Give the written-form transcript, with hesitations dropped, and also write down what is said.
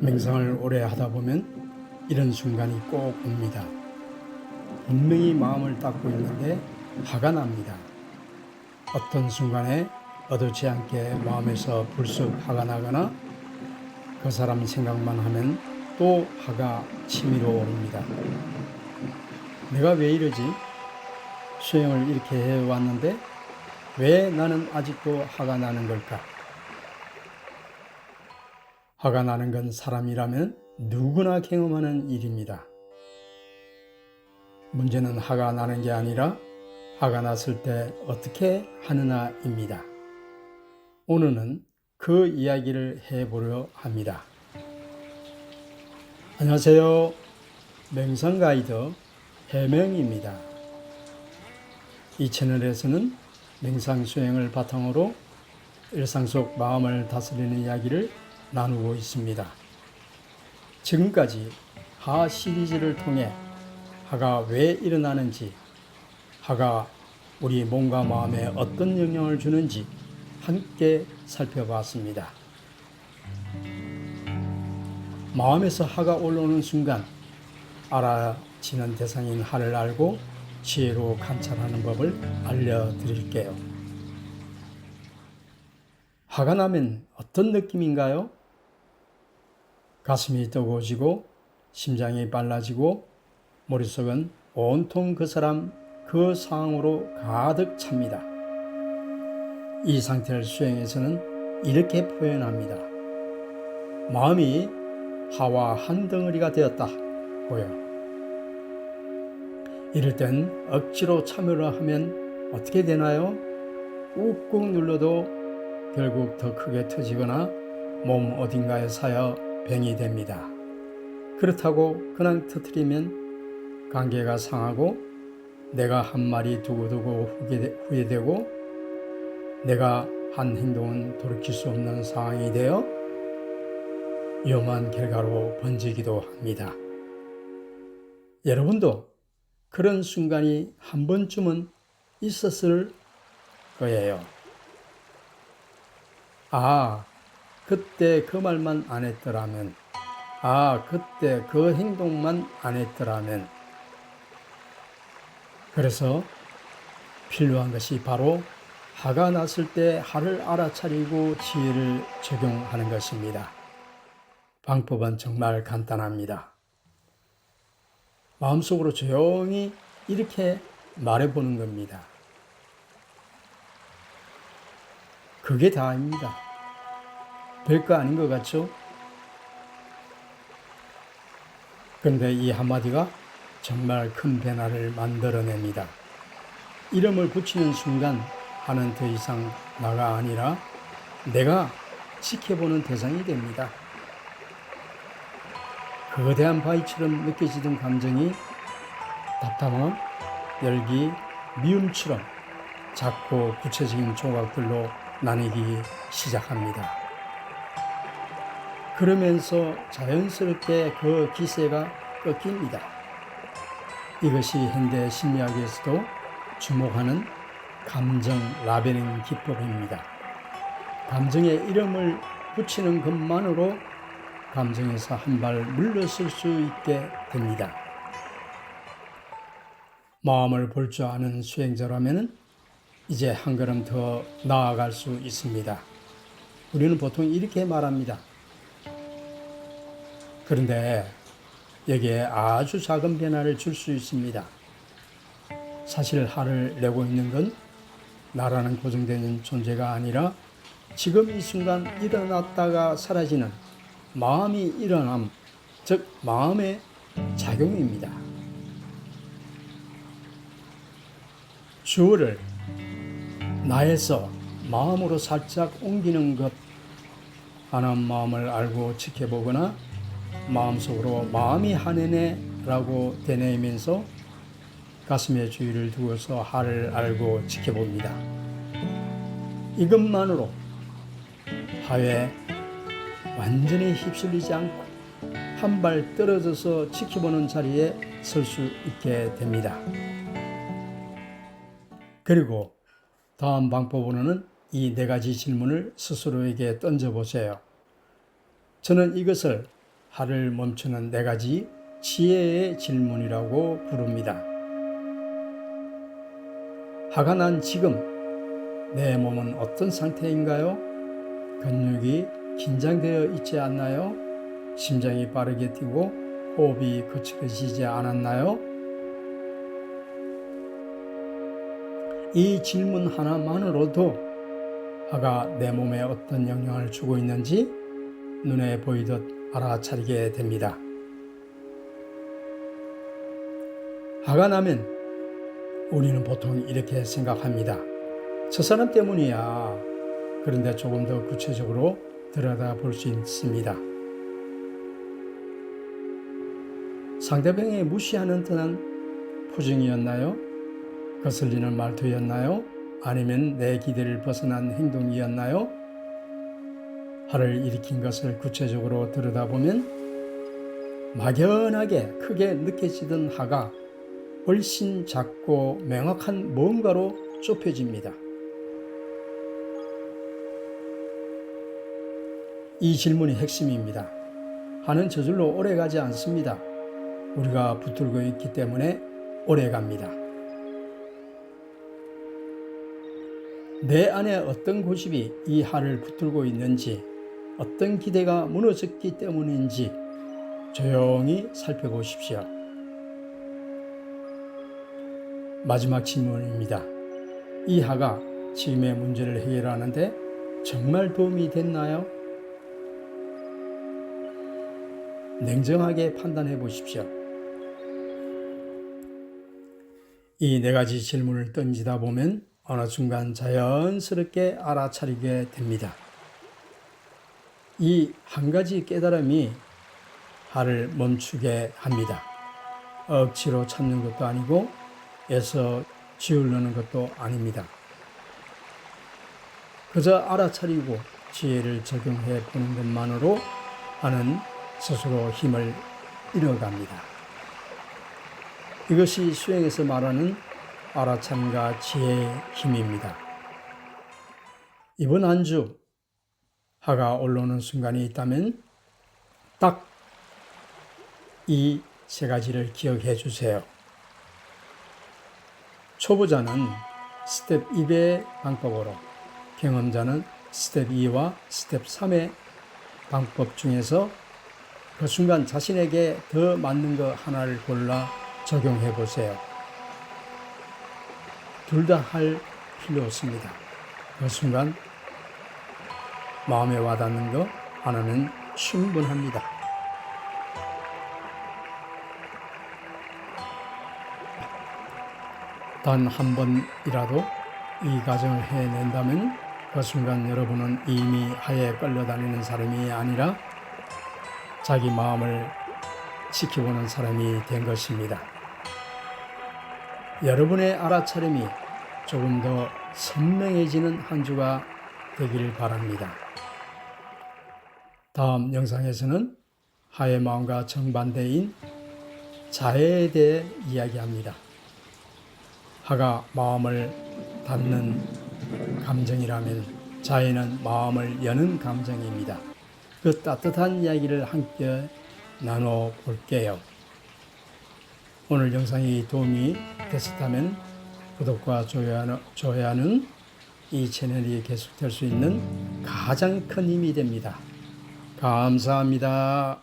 맹상을 오래 하다 보면 이런 순간이 꼭 옵니다. 분명히 마음을 닦고 있는데 화가 납니다. 어떤 순간에 의도치 않게 마음에서 불쑥 화가 나거나 그 사람 생각만 하면 또 화가 치밀어 오릅니다. 내가 왜 이러지? 수행을 이렇게 해왔는데 왜 나는 아직도 화가 나는 걸까? 화가 나는 건 사람이라면 누구나 경험하는 일입니다. 문제는 화가 나는 게 아니라 화가 났을 때 어떻게 하느냐입니다. 오늘은 그 이야기를 해보려 합니다. 안녕하세요. 맹상 가이드 해명입니다. 이 채널에서는 맹상 수행을 바탕으로 일상 속 마음을 다스리는 이야기를 나누고 있습니다. 지금까지 하 시리즈를 통해 화가 왜 일어나는지, 화가 우리 몸과 마음에 어떤 영향을 주는지 함께 살펴봤습니다. 마음에서 화가 올라오는 순간 알아지는 대상인 화를 알고 지혜로 관찰하는 법을 알려드릴게요. 화가 나면 어떤 느낌인가요? 가슴이 뜨거워지고 심장이 빨라지고 머릿속은 온통 그 사람 그 상황으로 가득 찹니다. 이 상태를 수행에서는 이렇게 표현합니다. 마음이 화와 한 덩어리가 되었다고요. 이럴 땐 억지로 참여를 하면 어떻게 되나요? 꾹꾹 눌러도 결국 더 크게 터지거나 몸 어딘가에 쌓여 병이 됩니다. 그렇다고 그냥 터뜨리면 관계가 상하고 내가 한 말이 두고두고 후회되고 내가 한 행동은 돌이킬 수 없는 상황이 되어 위험한 결과로 번지기도 합니다. 여러분도 그런 순간이 한 번쯤은 있었을 거예요. 그때 그 말만 안 했더라면, 그때 그 행동만 안 했더라면. 그래서 필요한 것이 바로 화가 났을 때 화를 알아차리고 지혜를 적용하는 것입니다. 방법은 정말 간단합니다. 마음속으로 조용히 이렇게 말해보는 겁니다. 그게 다입니다. 별거 아닌 것 같죠? 그런데 이 한마디가 정말 큰 변화를 만들어냅니다. 이름을 붙이는 순간 화는 더 이상 나가 아니라 내가 지켜보는 대상이 됩니다. 거대한 바위처럼 느껴지던 감정이 답답함, 열기, 미움처럼 작고 구체적인 조각들로 나뉘기 시작합니다. 그러면서 자연스럽게 그 기세가 꺾입니다. 이것이 현대 심리학에서도 주목하는 감정 라벨링 기법입니다. 감정에 이름을 붙이는 것만으로 감정에서 한 발 물러설 수 있게 됩니다. 마음을 볼 줄 아는 수행자라면 이제 한 걸음 더 나아갈 수 있습니다. 우리는 보통 이렇게 말합니다. 그런데 여기에 아주 작은 변화를 줄 수 있습니다. 사실 화를 내고 있는 건 나라는 고정된 존재가 아니라 지금 이 순간 일어났다가 사라지는 마음이 일어남, 즉 마음의 작용입니다. 주어를 나에서 마음으로 살짝 옮기는 것, 하나님 마음을 알고 지켜보거나 마음속으로 마음이 하네네 라고 되뇌이면서 가슴에 주의를 두어서 화를 알고 지켜봅니다. 이것만으로 화에 완전히 휩쓸리지 않고 한 발 떨어져서 지켜보는 자리에 설 수 있게 됩니다. 그리고 다음 방법으로는 이 네 가지 질문을 스스로에게 던져보세요. 저는 이것을 하를 멈추는 4가지 지혜의 질문이라고 부릅니다. 화가 난 지금 내 몸은 어떤 상태인가요? 근육이 긴장되어 있지 않나요? 심장이 빠르게 뛰고 호흡이 거칠어지지 않았나요? 이 질문 하나만으로도 화가 내 몸에 어떤 영향을 주고 있는지 눈에 보이듯 알아차리게 됩니다. 화가 나면 우리는 보통 이렇게 생각합니다. 저 사람 때문이야. 그런데 조금 더 구체적으로 들여다볼 수 있습니다. 상대방이 무시하는 듯한 표정이었나요? 거슬리는 말투였나요? 아니면 내 기대를 벗어난 행동이었나요? 화를 일으킨 것을 구체적으로 들여다보면 막연하게 크게 느껴지던 화가 훨씬 작고 명확한 뭔가로 좁혀집니다. 이 질문이 핵심입니다. 화는 저절로 오래가지 않습니다. 우리가 붙들고 있기 때문에 오래갑니다. 내 안에 어떤 고집이 이 화를 붙들고 있는지, 어떤 기대가 무너졌기 때문인지 조용히 살펴보십시오. 마지막 질문입니다. 이 화가 지금의 문제를 해결하는데 정말 도움이 됐나요? 냉정하게 판단해 보십시오. 이 4가지 질문을 던지다 보면 어느 순간 자연스럽게 알아차리게 됩니다. 이 한 가지 깨달음이 화를 멈추게 합니다. 억지로 참는 것도 아니고 애써 지우려는 것도 아닙니다. 그저 알아차리고 지혜를 적용해 보는 것만으로 화는 스스로 힘을 잃어갑니다. 이것이 수행에서 말하는 알아참과 지혜의 힘입니다. 이번 한 주 화가 올라오는 순간이 있다면 딱 이 3가지를 기억해 주세요. 초보자는 스텝 2의 방법으로, 경험자는 스텝 2와 스텝 3의 방법 중에서 그 순간 자신에게 더 맞는 것 하나를 골라 적용해 보세요. 둘 다 할 필요 없습니다. 그 순간 마음에 와닿는 것 하나는 충분합니다. 단 한 번이라도 이 과정을 해낸다면 그 순간 여러분은 이미 화에 끌려다니는 사람이 아니라 자기 마음을 지켜보는 사람이 된 것입니다. 여러분의 알아차림이 조금 더 선명해지는 한 주가 되길 바랍니다. 다음 영상에서는 화의 마음과 정반대인 자애에 대해 이야기합니다. 화가 마음을 닫는 감정이라면 자애는 마음을 여는 감정입니다. 그 따뜻한 이야기를 함께 나눠볼게요. 오늘 영상이 도움이 됐었다면 구독과 좋아요는 이 채널이 계속될 수 있는 가장 큰 힘이 됩니다. 감사합니다.